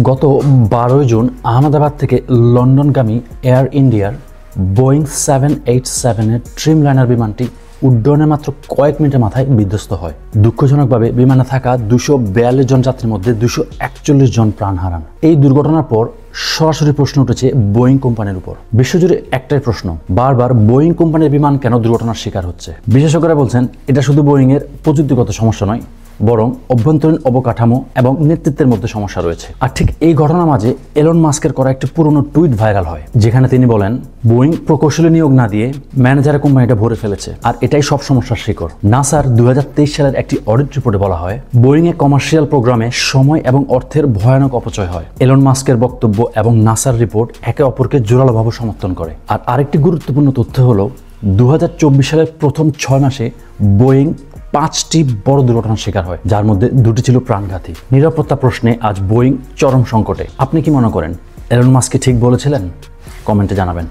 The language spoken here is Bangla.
গত 12 জুন আহমেদাবাদ থেকে লন্ডনগামী এয়ার ইন্ডিয়ার বোয়িং 787 এর ড্রিমলাইনার বিমানটি উড্ডয়নের মাত্র কয়েক মিনিটের মাথায় বিধ্বস্ত হয়। দুঃখজনকভাবে বিমানে থাকা 242 জন যাত্রীর মধ্যে 241 জন প্রাণ হারান। এই দুর্ঘটনার পর সরাসরি প্রশ্ন উঠেছে বোয়িং কোম্পানির উপর। বিশ্বজুড়ে একটাই প্রশ্ন, বারবার বোয়িং কোম্পানির বিমান কেন দুর্ঘটনার শিকার হচ্ছে? বিশেষজ্ঞরা বলছেন এটা শুধু বোয়িংয়ের প্রযুক্তিগত সমস্যা নয়, বরং অভ্যন্তরীণ অবকাঠামো এবং নেতৃত্বের মধ্যে সমস্যা রয়েছে। আর ঠিক এই ঘটনার মাঝে এলন মাস্কের করা একটি পুরনো টুইট ভাইরাল হয়, যেখানে তিনি বলেন বোয়িং প্রকৌশলী নিয়োগ না দিয়ে ম্যানেজারের কোম্পানিটা ভরে ফেলেছে, আর এটাই সব সমস্যার শিকড়। নাসার 2023 সালের একটি অডিট রিপোর্টে বলা হয় বোয়িং এ কমার্শিয়াল প্রোগ্রামে সময় এবং অর্থের ভয়ানক অপচয় হয়। এলন মাস্কের বক্তব্য এবং নাসার রিপোর্ট একে অপরকে জোরালোভাবে সমর্থন করে। আর আরেকটি গুরুত্বপূর্ণ তথ্য হলো 2024 সালের প্রথম 6 মাসে বোয়িং 5টি বড় দুর্ঘটনার শিকার হয়, যার মধ্যে 2টি ছিল প্রাণঘাতী। নিরাপত্তা প্রশ্নে আজ বোয়িং চরম সংকটে। আপনি কি মনে করেন এলন মাস্ক ঠিক বলেছিলেন? কমেন্টে জানাবেন।